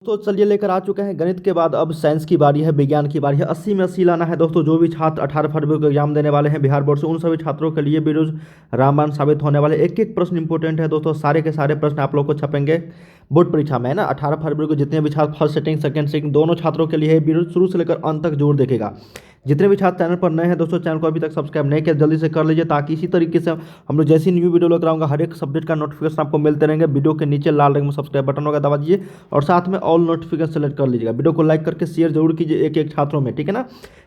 तो चलिए लेकर आ चुके हैं गणित के बाद अब साइंस की बारी है, विज्ञान की बारी है। 80 में 80 लाना है दोस्तों। जो भी छात्र 18 फरवरी को एग्जाम देने वाले हैं बिहार बोर्ड से, उन सभी छात्रों के लिए वीडियोज रामबाण साबित होने वाले। एक एक प्रश्न इंपॉर्टेंट है दोस्तों, सारे के सारे प्रश्न आप लोग को छपेंगे बोर्ड परीक्षा में, है ना। 18 फरवरी को जितने भी छात्र फर्स्ट सेटिंग सेकंड सेटिंग दोनों छात्रों के लिए वीडियो शुरू से लेकर अंत तक जरूर देखेगा। जितने भी छात्र चैनल पर नए हैं दोस्तों, चैनल को अभी तक सब्सक्राइब नहीं किया जल्दी से कर लीजिए, ताकि इसी तरीके से हम लोग जैसी न्यू वीडियो लेकर आऊँगा हर एक सब्जेक्ट का नोटिफिकेशन आपको मिलते रहेंगे। वीडियो के नीचे लाल रंग में सब्सक्राइब बटन होगा, दबा दीजिए और साथ में ऑल नोटिफिकेशन सेलेक्ट कर लीजिएगा। वीडियो को लाइक करके शेयर जरूर कीजिए एक एक छात्रों में, ठीक है ना।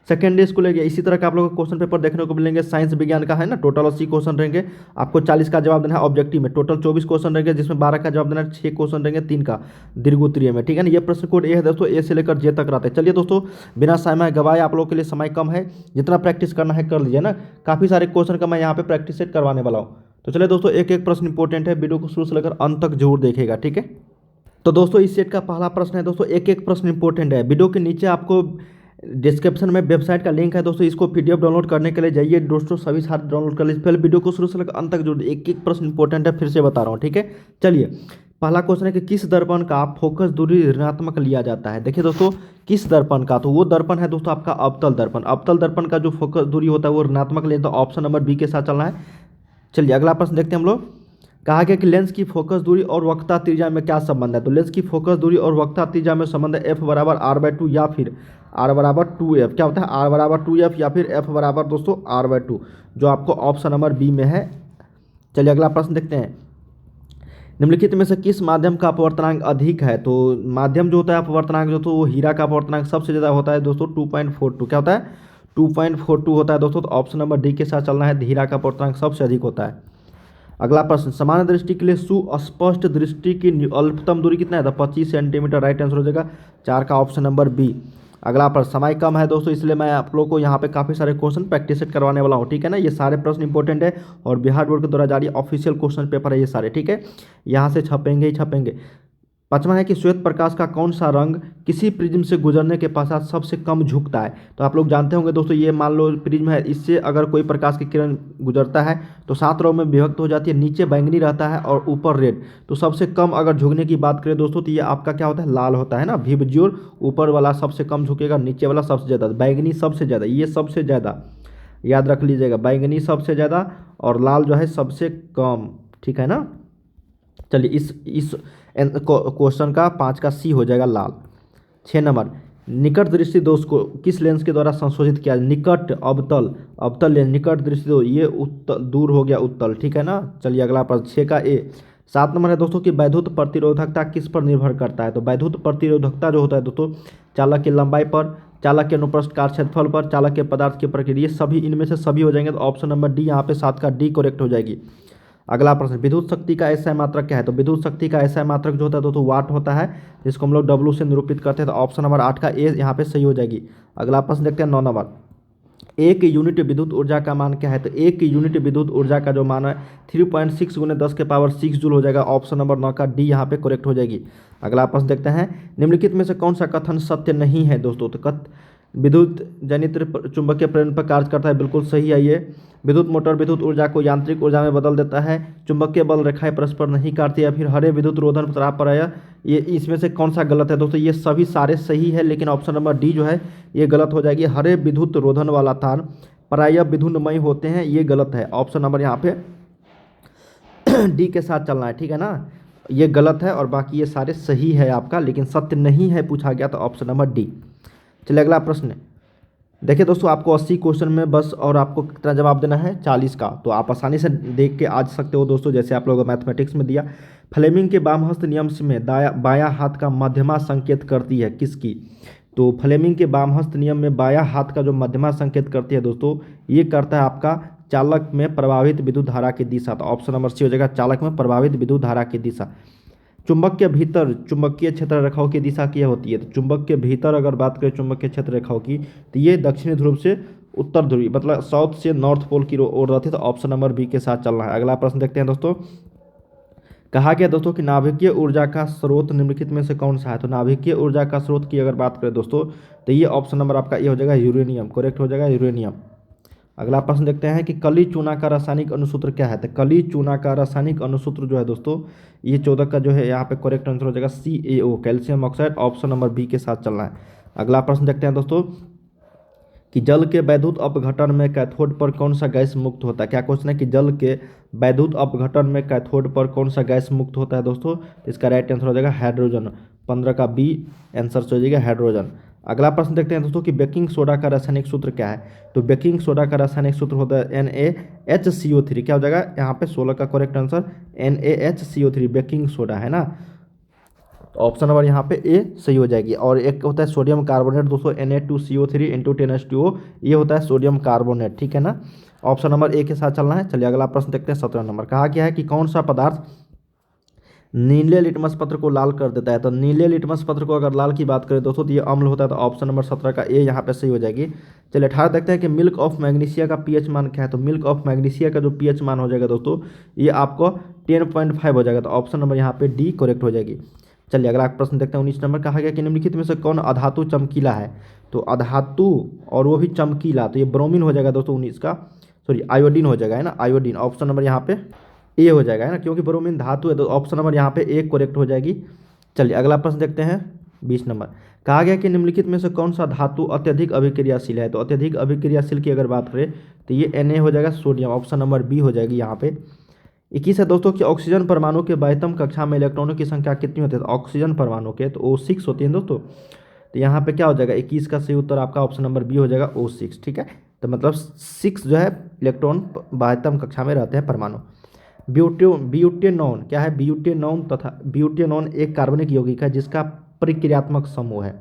सेकेंड डे स्कूल है, इसी तरह का आप लोगों को क्वेश्चन पेपर देखने को मिलेंगे। साइंस विज्ञान का है ना, टोटल 80 क्वेश्चन रहेंगे। आपको 40 का जवाब देना है ऑब्जेक्टिव में, टोटल 24 क्वेश्चन रहेंगे, जिसमें 12 का जवाब देना है, 6 क्वेश्चन रहेंगे 3 का दीर्घ उत्तरीय में, ठीक है ना। ये प्रश्न कोड ए है दोस्तों, ए से लेकर जे तक रहते हैं। चलिए दोस्तों, बिना समय गवाए आप लोगों के लिए समय कम है, जितना प्रैक्टिस करना है कर लीजिए ना। काफ़ी सारे क्वेश्चन का मैं यहाँ पे प्रैक्टिस सेट करवाने वाला हूँ। तो चलिए दोस्तों, एक एक प्रश्न इंपॉर्टेंट है, वीडियो को शुरू से लेकर अंत तक जरूर देखिएगा, ठीक है। तो दोस्तों, इस सेट का पहला प्रश्न है दोस्तों, एक एक प्रश्न इंपॉर्टेंट है। वीडियो के नीचे आपको डिस्क्रिप्शन में वेबसाइट का लिंक है दोस्तों, इसको पीडीएफ डाउनलोड करने के लिए जाइए दोस्तों, सभी सारे डाउनलोड कर लीजिए। पहले वीडियो को शुरू से लेकर अंत तक जरूर, एक एक प्रश्न इंपॉर्टेंट है, फिर से बता रहा हूँ, ठीक है। चलिए, पहला क्वेश्चन है कि किस दर्पण का फोकस दूरी ऋणात्मक लिया जाता है। देखिए दोस्तों, किस दर्पण का, तो वो दर्पण है दोस्तों आपका अवतल दर्पण। अवतल दर्पण का जो फोकस दूरी होता है वो ऋणात्मक लिया, तो ऑप्शन नंबर बी के साथ चलना है। चलिए अगला प्रश्न देखते हैं हम लोग। कहा गया कि लेंस की फोकस दूरी और वक्रता त्रिज्या में क्या संबंध है। तो लेंस की फोकस दूरी और वक्रता त्रिज्या में संबंध है एफ बराबर r/2 या फिर r बराबर 2f। क्या होता है, r बराबर 2f या फिर f बराबर दोस्तों r/2, जो आपको ऑप्शन नंबर बी में है। चलिए अगला प्रश्न देखते हैं। निम्नलिखित में से किस माध्यम का अपवर्तनांक अधिक है। तो माध्यम जो होता है अपवर्तनांक जो, तो वो हीरा का अपवर्तनांक सबसे ज़्यादा होता है दोस्तों 2.42। क्या होता है, 2.42 होता है दोस्तों। तो ऑप्शन नंबर डी के साथ चलना है, हीरा का अपवर्तनांक सबसे अधिक होता है। अगला प्रश्न, सामान्य दृष्टि के लिए सुस्पष्ट दृष्टि की अल्पतम दूरी कितना है, तो 25 सेंटीमीटर। राइट आंसर हो जाएगा 4 का ऑप्शन नंबर बी। अगला प्रश्न, समय कम है दोस्तों, इसलिए मैं आप लोग को यहाँ पे काफ़ी सारे क्वेश्चन प्रैक्टिस सेट करवाने वाला हूँ, ठीक है ना। ये सारे प्रश्न इंपॉर्टेंट है और बिहार बोर्ड के द्वारा जारी ऑफिशियल क्वेश्चन पेपर है ये सारे, ठीक है। यहाँ से छपेंगे ही छपेंगे। पांचवा है कि श्वेत प्रकाश का कौन सा रंग किसी प्रिज्म से गुजरने के पश्चात सबसे कम झुकता है। तो आप लोग जानते होंगे दोस्तों, ये मान लो प्रिज्म है, इससे अगर कोई प्रकाश की किरण गुजरता है तो 7 रंगों में विभक्त हो जाती है। नीचे बैंगनी रहता है और ऊपर रेड। तो सबसे कम अगर झुकने की बात करें दोस्तों, तो ये आपका क्या होता है, लाल होता है ना। विबज्योर ऊपर वाला सबसे कम झुकेगा, नीचे वाला सबसे ज़्यादा, बैंगनी सबसे ज़्यादा, ये सबसे ज़्यादा याद रख लीजिएगा, बैंगनी सबसे ज़्यादा और लाल जो है सबसे कम, ठीक है ना। चलिए इस क्वेश्चन का 5 का सी हो जाएगा लाल। 6 नंबर, निकट दृष्टि दोष को किस लेंस के द्वारा संशोधित किया। निकट अवतल, अवतल लेंस, निकट दृष्टि दोष, ये उत्तल दूर हो गया उत्तल, ठीक है ना। चलिए अगला प्रश्न 6 का ए। 7 नंबर है दोस्तों कि वैद्युत प्रतिरोधकता किस पर निर्भर करता है। तो वैद्युत प्रतिरोधकता जो होता है दोस्तों, चालक की लंबाई पर, चालक के अनुप्रस्थ कार्य क्षेत्रफल पर, चालक के पदार्थ की प्रकृति, ये सभी इनमें से सभी हो जाएंगे। तो ऑप्शन नंबर डी यहाँ पे 7 का डी करेक्ट हो जाएगी। अगला प्रश्न, विद्युत शक्ति का एसआई मात्रक क्या है। तो विद्युत शक्ति का एसआई मात्रक जो होता है तो वाट होता है, जिसको हम लोग डब्ल्यू से निरूपित करते हैं। तो ऑप्शन नंबर 8 का ए यहाँ पे सही हो जाएगी। अगला प्रश्न देखते हैं 9 नंबर, एक यूनिट विद्युत ऊर्जा का मान क्या है। तो एक यूनिट विद्युत ऊर्जा का जो मान है 3.6 गुने 10 के पावर 6 जूल हो जाएगा। ऑप्शन नंबर 9 का डी यहाँ पे करेक्ट हो जाएगी। अगला प्रश्न देखते हैं, निम्नलिखित में से कौन सा कथन सत्य नहीं है दोस्तों। तो विद्युत जनित चुंबकीय प्रेरण पर कार्य करता है, बिल्कुल सही है ये। विद्युत मोटर विद्युत ऊर्जा को यांत्रिक ऊर्जा में बदल देता है। चुंबकीय बल रेखाएं परस्पर नहीं काटती है। फिर हरे विद्युत रोधन तराप पर आया, ये इसमें से कौन सा गलत है दोस्तों। ये सभी सारे सही है, लेकिन ऑप्शन नंबर डी जो है ये गलत हो जाएगी। हरे विद्युत रोधन वाला तार प्रायः विधुन्नमय होते हैं, ये गलत है। ऑप्शन नंबर यहाँ पे डी के साथ चलना है, ठीक है ना। ये गलत है और बाकी ये सारे सही है आपका, लेकिन सत्य नहीं है पूछा गया, तो ऑप्शन नंबर डी। चलिए अगला प्रश्न देखिए दोस्तों, आपको 80 क्वेश्चन में बस और आपको कितना जवाब देना है 40 का। तो आप आसानी से देख के आ सकते हो दोस्तों, जैसे आप लोगों को मैथमेटिक्स में दिया। फ्लेमिंग के वामहस्त नियम में बायां हाथ का मध्यमा संकेत करती है किसकी। तो फ्लेमिंग के वामहस्त नियम में बायां हाथ का जो मध्यमा संकेत करती है दोस्तों, ये करता है आपका चालक में प्रभावित विद्युत धारा की दिशा। तो ऑप्शन नंबर सी हो जाएगा, चालक में प्रभावित विद्युत धारा की दिशा। चुंबक के भीतर चुंबकीय क्षेत्र रेखाओं की दिशा क्या होती है। तो चुंबक के भीतर अगर बात करें चुंबकीय क्षेत्र रेखाओं की, तो ये दक्षिणी ध्रुव से उत्तर ध्रुवी, मतलब साउथ से नॉर्थ पोल की ओर रहती है। तो ऑप्शन नंबर बी के साथ चलना है। अगला प्रश्न देखते हैं दोस्तों, कहा गया दोस्तों कि नाभिकीय ऊर्जा का स्रोत निम्नलिखित में से कौन सा है। तो नाभिकीय ऊर्जा का स्रोत की अगर बात करें दोस्तों, तो ये ऑप्शन नंबर आपका ये हो जाएगा यूरेनियम, करेक्ट हो जाएगा यूरेनियम। अगला प्रश्न देखते हैं कि कली चूना का रासायनिक अनुसूत्र क्या है। तो कली चूना का रासायनिक अनुसूत्र जो है दोस्तों, ये 14 का जो है यहाँ पे करेक्ट आंसर हो जाएगा CaO, calcium oxide, option number B के साथ चलना है। अगला प्रश्न देखते हैं दोस्तों कि जल के वैद्युत अपघटन में कैथोड पर कौन सा गैस मुक्त होता है। क्या क्वेश्चन है कि जल के वैद्युत अपघटन में कैथोड पर कौन सा गैस मुक्त होता है दोस्तों। तो इसका राइट आंसर हो जाएगा हाइड्रोजन। 15 का बी आंसर हो जाएगा हाइड्रोजन। अगला प्रश्न देखते हैं दोस्तों कि बेकिंग सोडा का रासायनिक सूत्र क्या है। तो बेकिंग सोडा का रासायनिक सूत्र होता है NaHCO3। क्या हो जाएगा यहाँ पे 16 का correct answer NaHCO3 baking soda है ना। तो ऑप्शन नंबर यहाँ पे ए सही हो जाएगी। और एक होता है सोडियम कार्बोनेट दोस्तों Na2CO3 इंटू 10H2O, ये होता है सोडियम कार्बोनेट, ठीक है ना। ऑप्शन नंबर ए के साथ चलना है। चलिए अगला प्रश्न देखते हैं 17 नंबर। कहा गया है कि कौन सा पदार्थ नीले लिटमस पत्र को लाल कर देता है। तो नीले लिटमस पत्र को अगर लाल की बात करें दोस्तों तो ये अम्ल होता है। तो ऑप्शन नंबर 17 का ए यहाँ पे सही हो जाएगी। चलिए 18 देखते हैं कि मिल्क ऑफ मैग्नीशिया का पीएच मान क्या है। तो मिल्क ऑफ मैग्नीशिया का जो पीएच मान हो जाएगा दोस्तों, ये आपको 10.5 हो जाएगा। तो ऑप्शन नंबर यहाँ पे डी करेक्ट हो जाएगी। चलिए अगला प्रश्न देखते हैं 19 नंबर। कहा गया कि निम्नलिखित में से कौन अधातु चमकीला है। तो अधातु और वो भी चमकीला, तो ये ब्रोमीन हो जाएगा दोस्तों 19 का, सॉरी आयोडीन हो जाएगा है ना, आयोडीन। ऑप्शन नंबर यहाँ पे ए हो जाएगा है ना, क्योंकि ब्रोमीन धातु है। तो ऑप्शन नंबर यहाँ पे ए करेक्ट हो जाएगी। चलिए अगला प्रश्न देखते हैं 20 नंबर। कहा गया कि निम्नलिखित में से कौन सा धातु अत्यधिक अभिक्रियाशील है। तो अत्यधिक अभिक्रियाशील की अगर बात करें तो ये Na हो जाएगा सोडियम, ऑप्शन नंबर बी हो जाएगी यहाँ पे। 21 है दोस्तों कि ऑक्सीजन परमाणु के बाह्यतम कक्षा में इलेक्ट्रॉनों की संख्या कितनी होती है। तो ऑक्सीजन परमाणु के तो O6 होती है दोस्तों। तो यहाँ पे क्या हो जाएगा 21 का सही उत्तर आपका ऑप्शन नंबर बी हो जाएगा O6, ठीक है। तो मतलब 6 जो है इलेक्ट्रॉन बाह्यतम कक्षा में रहते हैं परमाणु। ब्यूटेनॉन क्या है, ब्यूटेनॉन तथा ब्यूटेनॉन एक कार्बनिक यौगिक है जिसका प्रक्रियात्मक समूह है।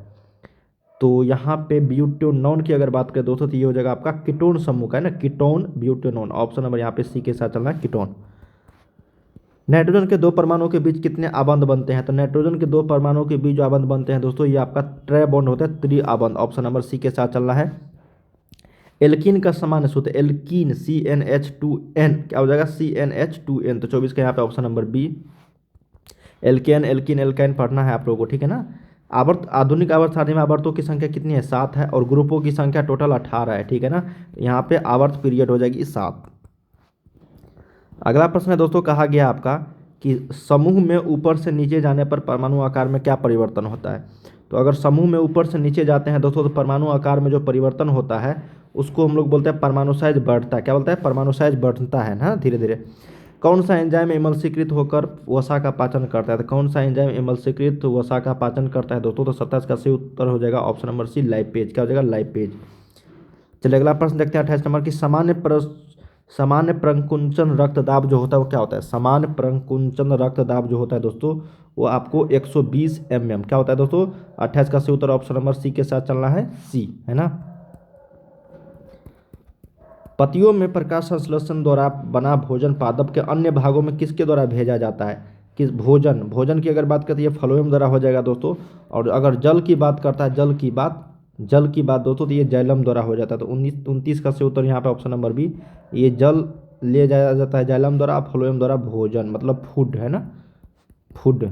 तो यहाँ पे ब्यूटेनॉन की अगर बात करें दोस्तों तो ये हो जाएगा आपका कीटोन समूह का है ना, कीटोन ब्यूटेनॉन। ऑप्शन नंबर यहाँ पे सी के साथ चलना है कीटोन। नाइट्रोजन के दो परमाणुओं के बीच कितने आबंध बनते हैं। तो नाइट्रोजन के दो परमाणुओं के बीच जो आबंध बनते हैं दोस्तों, ये आपका ट्राई बॉन्ड होता है, त्रि आबंध। ऑप्शन नंबर सी के साथ चलना है। एल्कीन का सामान्य सूत्र एल्कीन CnH2n क्या हो जाएगा CnH2n। तो 24 का यहाँ पे option number B. Alkane alkene alkyne पढ़ना है आप लोगों को, ठीक है ना। आवर्त आधुनिक आवर्त सारणी में आवर्तों की संख्या कितनी है 7 है, और ग्रुपों की संख्या टोटल 18 है, ठीक है ना। यहाँ पे आवर्त पीरियड हो जाएगी 7। अगला प्रश्न है दोस्तों, कहा गया आपका कि समूह में ऊपर से नीचे जाने पर परमाणु आकार में क्या परिवर्तन होता है। तो अगर समूह में ऊपर से नीचे जाते हैं दोस्तों तो परमाणु आकार में जो परिवर्तन होता है उसको हम लोग बोलते हैं परमाणु साइज बढ़ता है। क्या बोलते हैं, परमाणु साइज बढ़ता है ना धीरे धीरे। कौन सा एंजाइम एमल्सीकृत होकर वसा का पाचन करता है। तो कौन सा एंजाइम एमल्सीकृत वसा का पाचन करता है दोस्तों। तो 27 का सही उत्तर हो जाएगा ऑप्शन नंबर सी लाइपेज। क्या हो जाएगा लाइपेज। चलिए अगला प्रश्न देखते हैं 28 नंबर की सामान्य प्रकुंचन रक्तदाब जो होता है वो क्या होता है। सामान्य प्रकुंचन रक्तदाब जो होता है दोस्तों वो आपको 120 mm क्या होता है दोस्तों। 28 का सही उत्तर ऑप्शन नंबर सी के साथ चलना है, सी है ना। पतियों में प्रकाश संश्लेषण द्वारा बना भोजन पादप के अन्य भागों में किसके द्वारा भेजा जाता है। किस भोजन की अगर बात करते हैं फ्लोएम द्वारा हो जाएगा दोस्तों। और अगर जल की बात करता है जल की बात दोस्तों तो ये जाइलम द्वारा हो जाता है। तो 29 का सही उत्तर यहाँ पे ऑप्शन नंबर बी, ये जल ले जाया जाता है जाइलम द्वारा, फ्लोएम द्वारा भोजन मतलब फूड है ना, फूड।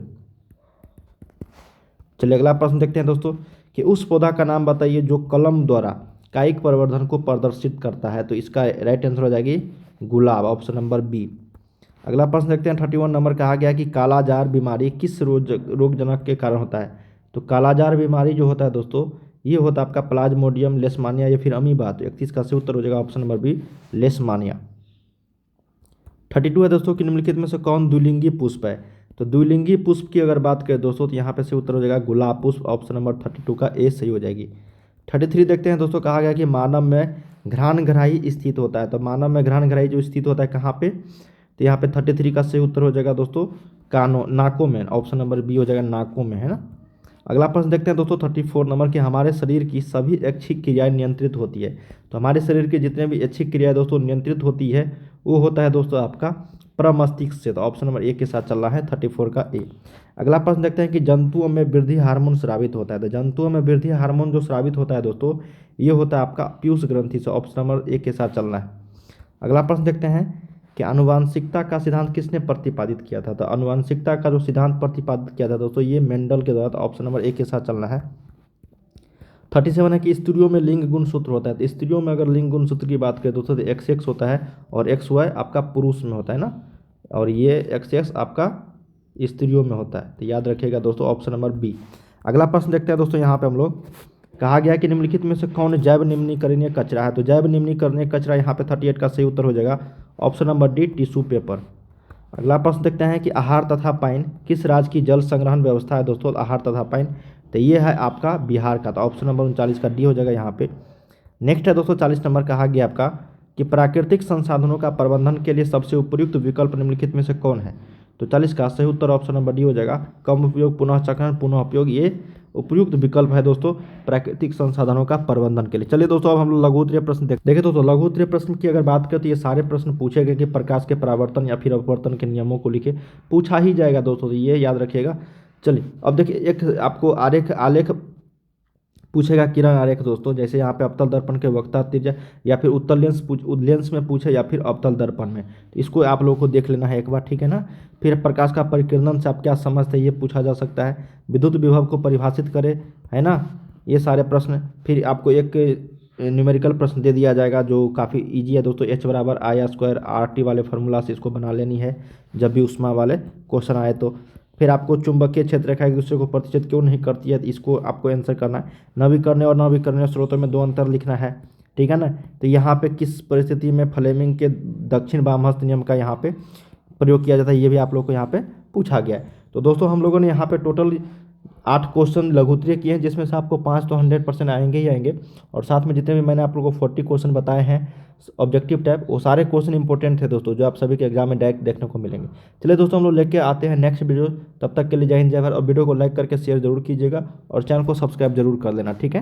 चलिए अगला प्रश्न देखते हैं दोस्तों कि उस पौधा का नाम बताइए जो कलम द्वारा कायिक प्रवर्धन को प्रदर्शित करता है। तो इसका राइट आंसर हो जाएगी गुलाब, ऑप्शन नंबर बी। अगला प्रश्न देखते हैं 31 नंबर। कहा गया कि कालाजार बीमारी किस रोगजनक के कारण होता है। तो कालाजार बीमारी जो होता है दोस्तों ये होता है आपका प्लाज्मोडियम लेशमानिया या फिर अमीबा। तो 31 का सही उत्तर हो जाएगा ऑप्शन नंबर बी लेशमानिया। 32 है दोस्तों कि निम्नलिखित में से कौन द्विलिंगी पुष्प है। तो द्विलिंगी पुष्प की अगर बात करें दोस्तों तो यहाँ पे सही उत्तर हो जाएगा गुलाब पुष्प, ऑप्शन नंबर 32 का ए सही हो जाएगी। 33 देखते हैं दोस्तों। कहा गया कि मानव में घ्राण ग्राही स्थित होता है। तो मानव में घ्राण ग्राही जो स्थित होता है कहाँ पे। तो यहाँ पे 33 का सही उत्तर हो जाएगा दोस्तों नाकों में, ऑप्शन नंबर बी हो जाएगा नाकों में है ना। अगला प्रश्न देखते हैं दोस्तों 34 नंबर कि हमारे शरीर की सभी ऐच्छिक क्रियाएं नियंत्रित होती है। तो हमारे शरीर के जितने भी ऐच्छिक क्रियाएं दोस्तों नियंत्रित होती है वो होता है दोस्तों आपका प्रमस्तिष्क से। तो ऑप्शन नंबर ए के साथ चल रहा है 34 का ए। अगला प्रश्न देखते हैं कि जंतुओं में वृद्धि हार्मोन स्रावित होता है। तो जंतुओं में वृद्धि हार्मोन जो स्रावित होता है दोस्तों ये होता है आपका पीयूष ग्रंथि से, ऑप्शन नंबर ए के साथ चलना है। अगला प्रश्न देखते हैं कि आनुवांशिकता का सिद्धांत किसने प्रतिपादित किया था। तो आनुवांशिकता का जो सिद्धांत प्रतिपादित किया था दोस्तों ये मेंडल के द्वारा, ऑप्शन नंबर ए के साथ चलना है। 37 है कि स्त्रियों में लिंग गुणसूत्र होता है। तो स्त्रियों में अगर लिंग गुणसूत्र की बात करें दोस्तों तो XX होता है और XY आपका पुरुष में होता है ना, और ये XX आपका स्त्रियों में होता है। तो याद रखिएगा दोस्तों ऑप्शन नंबर बी। अगला प्रश्न देखते हैं दोस्तों। यहाँ पे हम लोग कहा गया कि निम्नलिखित में से कौन जैव निम्नीकरणीय कचरा है। तो जैव निम्नीकरणीय कचरा यहाँ पे 38 का सही उत्तर हो जाएगा option number D, tissue paper. अगला प्रश्न देखते हैं कि आहार तथा पानी किस राज्य की जल संग्रहण व्यवस्था है दोस्तों। आहार तथा पानी, तो ये है आपका बिहार का। तो ऑप्शन नंबर 39 का डी हो जाएगा यहाँ पे। नेक्स्ट है दोस्तों 40 नंबर, कहा गया आपका कि प्राकृतिक संसाधनों का प्रबंधन के लिए सबसे उपयुक्त विकल्प निम्नलिखित में से कौन है। तो 40 का सही उत्तर ऑप्शन नंबर डी हो जाएगा, कम उपयोग, पुनः चक्रण, पुनः उपयोग, ये उपयुक्त विकल्प है दोस्तों प्राकृतिक संसाधनों का प्रबंधन के लिए। चलिए दोस्तों अब हम लोग लघु उत्तरीय प्रश्न देखें दोस्तों। लघु उत्तरीय प्रश्न की अगर बात करें तो ये सारे प्रश्न पूछे गए कि प्रकाश के परावर्तन या फिर अपवर्तन के नियमों को लिखे पूछा ही जाएगा दोस्तों, तो ये याद रखिएगा। चलिए अब देखिए एक आपको आलेख पूछेगा, किरण आरेख दोस्तों। जैसे यहाँ पे अवतल दर्पण के वक्ता त्रिज्या या फिर उत्तल लेंस में पूछे या फिर अवतल दर्पण में, तो इसको आप लोगों को देख लेना है एक बार, ठीक है ना। फिर प्रकाश का परिकीर्णन से आप क्या समझते हैं ये पूछा जा सकता है। विद्युत विभव को परिभाषित करें, है ना, ये सारे प्रश्न। फिर आपको एक न्यूमेरिकल प्रश्न दे दिया जाएगा जो काफ़ी ईजी है दोस्तों, H=I² RT वाले फार्मूला से इसको बना लेनी है जब भी उष्मा वाले क्वेश्चन आए तो। फिर आपको चुंबकीय क्षेत्र रेखा एक दूसरे को प्रतिच्छेद क्यों नहीं करती है, इसको आपको आंसर करना है। नवीकरणीय और नवीकरणीय स्रोतों में 2 अंतर लिखना है, ठीक है ना। तो यहाँ पे किस परिस्थिति में फ्लेमिंग के दक्षिण वामहस्त नियम का यहाँ पे प्रयोग किया जाता है, ये भी आप लोग को यहाँ पे पूछा गया है। तो दोस्तों हम लोगों ने यहाँ पे टोटल 8 क्वेश्चन लघु उत्तरीय किए हैं, जिसमें से आपको 5 तो 100% आएंगे ही आएंगे, और साथ में जितने भी मैंने आप लोगों को 40 क्वेश्चन बताए हैं ऑब्जेक्टिव टाइप, वो सारे क्वेश्चन इंपॉर्टेंट थे दोस्तों, जो आप सभी के एग्जाम में डायरेक्ट देखने को मिलेंगे। चलिए दोस्तों हम लोग लेके आते हैं नेक्स्ट वीडियो, तब तक के लिए जय हिंद जय भारत। और वीडियो को लाइक करके शेयर जरूर कीजिएगा और चैनल को सब्सक्राइब जरूर कर लेना, ठीक है।